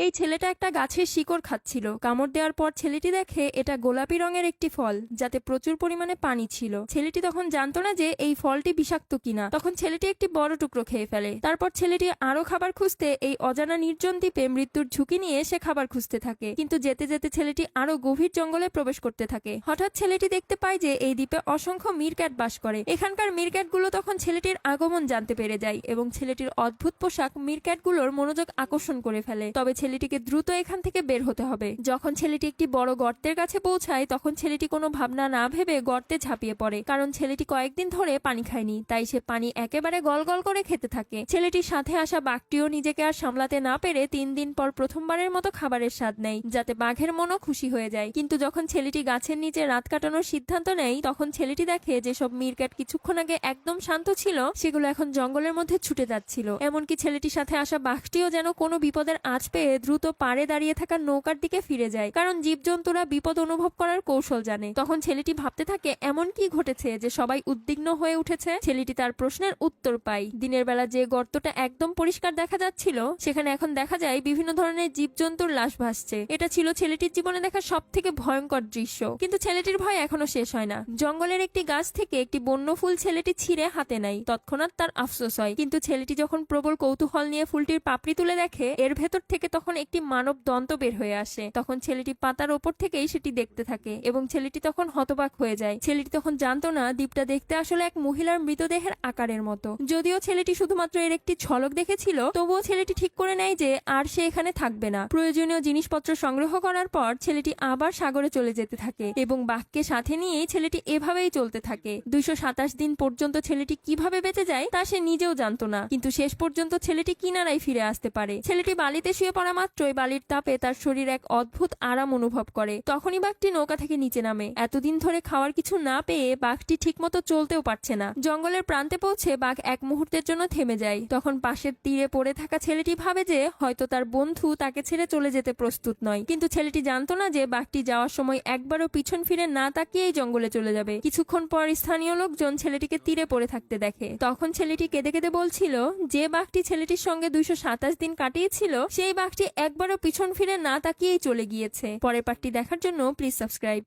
এই ছেলেটা একটা গাছের শিকড় খাচ্ছিল। কামড় দেওয়ার পর ছেলেটি দেখে এটা গোলাপি রঙের একটি ফল, যাতে প্রচুর পরিমাণে পানি ছিল। ছেলেটি তখন জানতো না যে এই ফলটি বিষাক্ত কিনা। তখন ছেলেটি একটি বড় টুকরো খেয়ে ফেলে। তারপর ছেলেটি আরো খাবার খুঁজতে এই অজানা নির্জন দ্বীপে মৃত্যুর ঝুঁকি নিয়ে সে খাবার খুঁজতে থাকে। কিন্তু যেতে যেতে ছেলেটি আরো গভীর জঙ্গলে প্রবেশ করতে থাকে। হঠাৎ ছেলেটি দেখতে পায় যে এই দ্বীপে অসংখ্য মিরক্যাট বাস করে। এখানকার মিরক্যাটগুলো তখন ছেলেটির আগমন জানতে পেরে যায় এবং ছেলেটির অদ্ভুত পোশাক মিরক্যাটগুলোর মনোযোগ আকর্ষণ করে ফেলে। তবে ছেলেটিকে দ্রুত এখান থেকে বের হতে হবে। যখন ছেলেটি একটি বড় গর্তের কাছে পৌঁছায় তখন ছেলেটি কোনো ভাবনা না ভেবে গর্তে ঝাঁপিয়ে পড়ে, কারণ ছেলেটি কয়েকদিন ধরে পানি খায়নি, তাই সে পানি একেবারে গলগল করে খেতে থাকে। ছেলেটির সাথে আসা বাঘটিও নিজেকে আর সামলাতে না পেরে 3 দিন পর প্রথমবারের মতো খাবারের স্বাদ নেয়, যাতে বাঘের মনও খুশি হয়ে যায়। কিন্তু যখন ছেলেটি গাছের নিচে রাত কাটানোর সিদ্ধান্ত নেয় তখন ছেলেটি দেখে যেসব মিরক্যাট কিছুক্ষণ আগে একদম শান্ত ছিল সেগুলো এখন জঙ্গলের মধ্যে ছুটে যাচ্ছিল। এমনকি ছেলেটির সাথে আসা বাঘটিও যেন কোনো বিপদের আঁচ পেয়ে দ্রুত পাড়ে দাঁড়িয়ে থাকা নৌকার দিকে ফিরে যায়, কারণ জীবজন্তুরা বিপদ অনুভব করার কৌশল জানে। তখন ছেলেটি ভাবতে থাকে এমন কি ঘটেছে যে সবাই উদ্বিগ্ন হয়ে উঠেছে। ছেলেটি তার প্রশ্নের উত্তর পায়। দিনের বেলা যে গর্তটা একদম পরিষ্কার দেখা যাচ্ছিল সেখানে এখন দেখা যায় বিভিন্ন ধরনের জীবজন্তুর লাশ ভাসছে। এটা ছিল ছেলেটির জীবনে দেখা সব থেকে ভয়ঙ্কর দৃশ্য। কিন্তু ছেলেটির ভয় এখনো শেষ হয় না। জঙ্গলের একটি গাছ থেকে একটি বন্য ফুল ছেলেটি ছিঁড়ে হাতে নেয়। তৎক্ষণাৎ তার আফসোস হয়, কিন্তু ছেলেটি যখন প্রবল কৌতূহল নিয়ে ফুলটির পাপড়ি তুলে দেখে এর ভেতর থেকে তখন একটি মানব দন্ত বের হয়ে আসে। তখন ছেলেটি পাতার ওপর থেকেই সেটি দেখতে থাকে এবং ছেলেটি তখন হতবাক হয়ে যায়। ছেলেটি তখন জানতো না দ্বীপটা দেখতে আসলে এক মহিলার মৃতদেহের আকারের মতো। যদিও ছেলেটি শুধুমাত্র এর একটি ঝলক দেখেছিল, তবুও ছেলেটি ঠিক করে নেয় যে আর সে এখানে থাকবে না। প্রয়োজনীয় জিনিসপত্র সংগ্রহ করার পর ছেলেটি আবার সাগরে চলে যেতে থাকে এবং বাঘকে সাথে নিয়েই ছেলেটি এভাবেই চলতে থাকে। 227 দিন পর্যন্ত ছেলেটি কিভাবে বেঁচে যায় তা সে নিজেও জানতো না, কিন্তু শেষ পর্যন্ত ছেলেটি কিনারায় ফিরে আসতে পারে। ছেলেটি বালিতে শুয়ে পড়া মাত্রই বালির তাপে তার শরীর এক অদ্ভুত আরাম অনুভব করে। তখনই বাঘটি নৌকা থেকে নিচে নামে। এতদিন ধরে খাওয়ার কিছু না পেয়ে বাঘটি ঠিকমতো চলতেও পারছে না। জঙ্গলের প্রান্তে পৌঁছে বাঘ এক মুহূর্তের জন্য থেমে যায়। তখন পাশের তীরে পড়ে থাকা ছেলেটি ভাবে যে হয়তো তার বন্ধু তাকে ছেড়ে চলে যেতে প্রস্তুত নয়, কিন্তু ছেলেটি জানতো না যে বাঘটি যাওয়ার সময় একবারও পিছন ফিরে না তাকিয়েই জঙ্গলে চলে যাবে। কিছুক্ষণ পর স্থানীয় লোকজন ছেলেটিকে তীরে পড়ে থাকতে দেখে। তখন ছেলেটি কেঁদে কেঁদে বলছিল যে বাঘটি ছেলেটির সঙ্গে 227 দিন কাটিয়েছিল সেই বাঘটি একবারও পিছন ফিরে না তাকিয়েই চলে গিয়েছে। পরের পার্টটি দেখার জন্য প্লিজ সাবস্ক্রাইব।